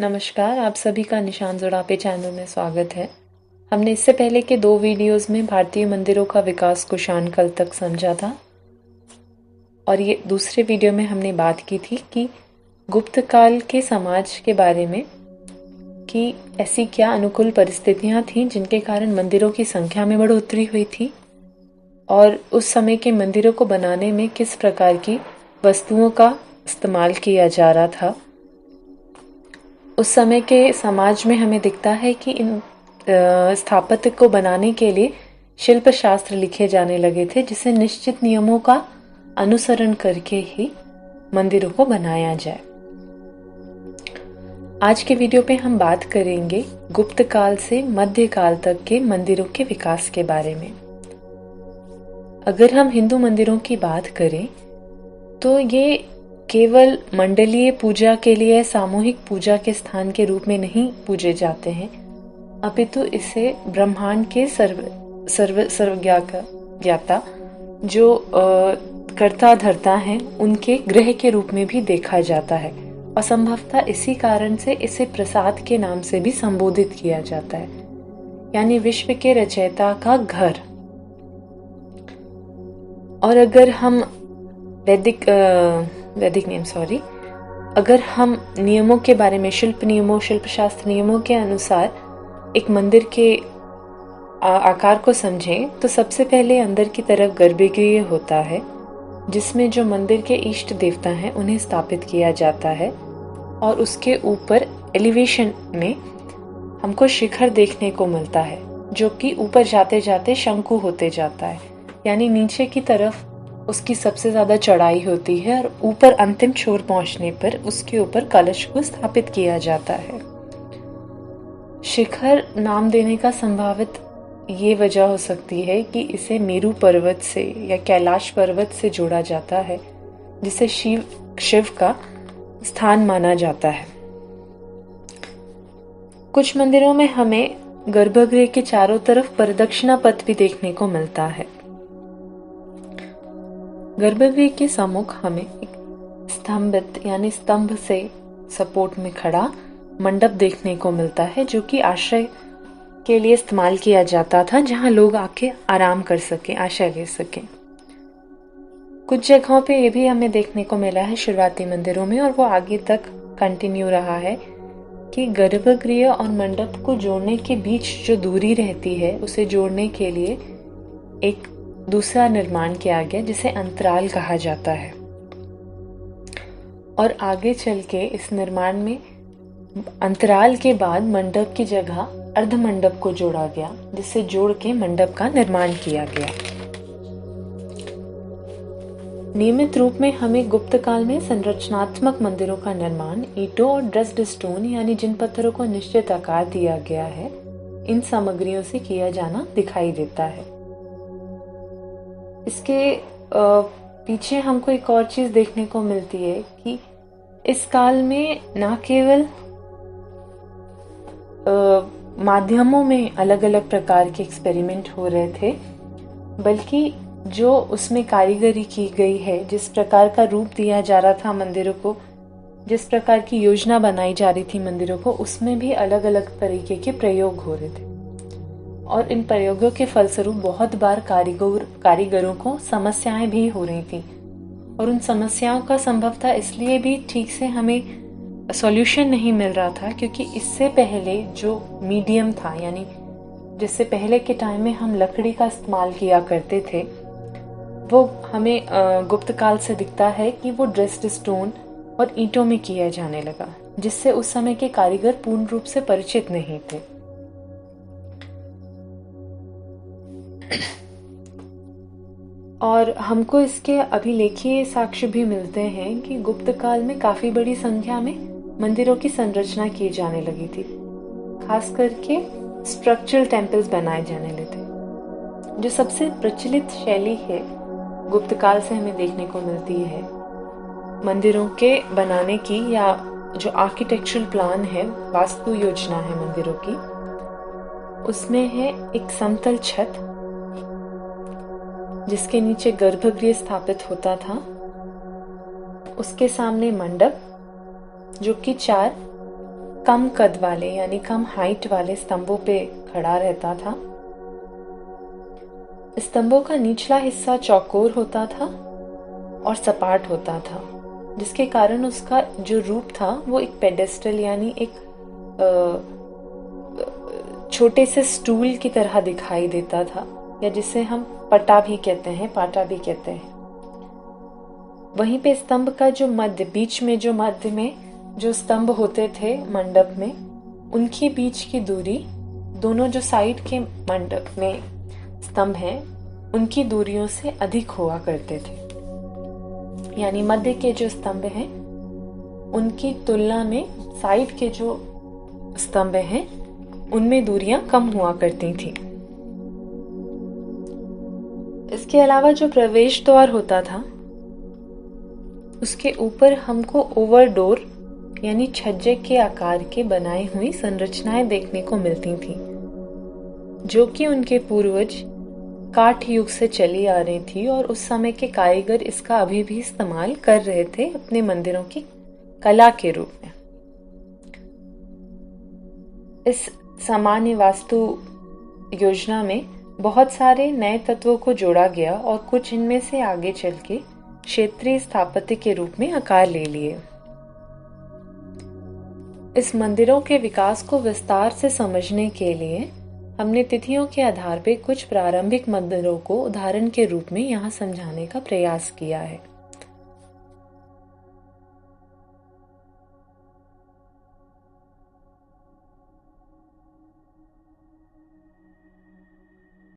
नमस्कार, आप सभी का निशान जुड़ापे चैनल में स्वागत है। हमने इससे पहले के 2 वीडियोस में भारतीय मंदिरों का विकास कुषाण काल तक समझा था और ये दूसरे वीडियो में हमने बात की थी कि गुप्त काल के समाज के बारे में कि ऐसी क्या अनुकूल परिस्थितियां थीं जिनके कारण मंदिरों की संख्या में बढ़ोतरी हुई थी और उस समय के मंदिरों को बनाने में किस प्रकार की वस्तुओं का इस्तेमाल किया जा रहा था। उस समय के समाज में हमें दिखता है कि इन स्थापत्य को बनाने के लिए शिल्प शास्त्र लिखे जाने लगे थे, जिसे निश्चित नियमों का अनुसरण करके ही मंदिरों को बनाया जाए। आज के वीडियो पे हम बात करेंगे गुप्त काल से मध्य काल तक के मंदिरों के विकास के बारे में। अगर हम हिंदू मंदिरों की बात करें तो ये केवल मंडलीय पूजा के लिए सामूहिक पूजा के स्थान के रूप में नहीं पूजे जाते हैं, अपितु इसे ब्रह्मांड के सर्वज्ञाता जो कर्ता धर्ता हैं उनके गृह के रूप में भी देखा जाता है और संभवतः इसी कारण से इसे प्रसाद के नाम से भी संबोधित किया जाता है, यानी विश्व के रचयिता का घर। और अगर हम अगर हम नियमों के बारे में शिल्प शास्त्र नियमों के अनुसार एक मंदिर के आकार को समझें तो सबसे पहले अंदर की तरफ गर्भगृह होता है, जिसमें जो मंदिर के इष्ट देवता हैं उन्हें स्थापित किया जाता है और उसके ऊपर एलिवेशन में हमको शिखर देखने को मिलता है, जो कि ऊपर जाते जाते शंकु होते जाता है, यानी नीचे की तरफ उसकी सबसे ज्यादा चढ़ाई होती है और ऊपर अंतिम छोर पहुंचने पर उसके ऊपर कलश को स्थापित किया जाता है। शिखर नाम देने का संभावित ये वजह हो सकती है कि इसे मेरू पर्वत से या कैलाश पर्वत से जोड़ा जाता है, जिसे शिव का स्थान माना जाता है। कुछ मंदिरों में हमें गर्भगृह के चारों तरफ प्रदक्षिणा पथ भी देखने को मिलता है। गर्भगृह के सम्मुख हमें एक स्तंभ से सपोर्ट में खड़ा मंडप देखने को मिलता है, जो कि आश्रय के लिए इस्तेमाल किया जाता था, जहां लोग आके आराम कर सकें, आश्रय ले सकें। कुछ जगहों पे ये भी हमें देखने को मिला है शुरुआती मंदिरों में, और वो आगे तक कंटिन्यू रहा है कि गर्भगृह और मंडप को जोड़ने के बीच जो दूरी रहती है उसे जोड़ने के लिए एक दूसरा निर्माण किया गया, जिसे अंतराल कहा जाता है। और आगे चल के इस निर्माण में अंतराल के बाद मंडप की जगह अर्ध मंडप को जोड़ा गया, जिसे जोड़ के मंडप का निर्माण किया गया। नियमित रूप में हमें गुप्त काल में संरचनात्मक मंदिरों का निर्माण ईंटों और ड्रेस्ड स्टोन, यानी जिन पत्थरों को निश्चित आकार दिया गया है, इन सामग्रियों से किया जाना दिखाई देता है। इसके पीछे हमको एक और चीज देखने को मिलती है कि इस काल में न केवल माध्यमों में अलग अलग प्रकार के एक्सपेरिमेंट हो रहे थे, बल्कि जो उसमें कारीगरी की गई है, जिस प्रकार का रूप दिया जा रहा था मंदिरों को, जिस प्रकार की योजना बनाई जा रही थी मंदिरों को, उसमें भी अलग अलग तरीके के प्रयोग हो रहे थे। और इन प्रयोगों के फलस्वरूप बहुत बार कारीगरों को समस्याएं भी हो रही थी, और उन समस्याओं का संभवतः इसलिए भी ठीक से हमें सॉल्यूशन नहीं मिल रहा था क्योंकि इससे पहले जो मीडियम था, यानी जिससे पहले के टाइम में हम लकड़ी का इस्तेमाल किया करते थे, वो हमें गुप्त काल से दिखता है कि वो ड्रेस्ड स्टोन और ईंटों में किया जाने लगा, जिससे उस समय के कारीगर पूर्ण रूप से परिचित नहीं थे। और हमको इसके अभिलेखीय साक्ष्य भी मिलते हैं कि गुप्त काल में काफी बड़ी संख्या में मंदिरों की संरचना की जाने लगी थी, खास करके स्ट्रक्चरल टेम्पल्स बनाए जाने लगे थे। जो सबसे प्रचलित शैली है गुप्त काल से हमें देखने को मिलती है मंदिरों के बनाने की, या जो आर्किटेक्चरल प्लान है, वास्तु योजना है मंदिरों की, उसमें है एक समतल छत जिसके नीचे गर्भगृह स्थापित होता था, उसके सामने मंडप जो कि 4 कम कद वाले यानी कम हाइट वाले स्तंभों पे खड़ा रहता था। स्तंभों का निचला हिस्सा चौकोर होता था और सपाट होता था, जिसके कारण उसका जो रूप था वो एक पेडेस्टल यानी एक छोटे से स्टूल की तरह दिखाई देता था, या जिसे हम पटा भी कहते हैं, पाटा भी कहते हैं। वहीं पे स्तंभ का जो बीच में जो स्तंभ होते थे मंडप में, उनके बीच की दूरी दोनों जो साइड के मंडप में स्तंभ हैं उनकी दूरियों से अधिक हुआ करते थे। यानी मध्य के जो स्तंभ हैं उनकी तुलना में साइड के जो स्तंभ हैं उनमें दूरियां कम हुआ करती थी। इसके अलावा जो प्रवेश द्वार होता था उसके ऊपर हमको ओवर डोर यानी छज्जे के आकार के बनाई हुई संरचनाएं देखने को मिलती थी, जो कि उनके पूर्वज काठ युग से चली आ रही थी और उस समय के कारीगर इसका अभी भी इस्तेमाल कर रहे थे अपने मंदिरों की कला के रूप में। इस सामान्य वास्तु योजना में बहुत सारे नए तत्वों को जोड़ा गया और कुछ इनमें से आगे चल के क्षेत्रीय स्थापत्य के रूप में आकार ले लिए। इस मंदिरों के विकास को विस्तार से समझने के लिए हमने तिथियों के आधार पर कुछ प्रारंभिक मंदिरों को उदाहरण के रूप में यहाँ समझाने का प्रयास किया है।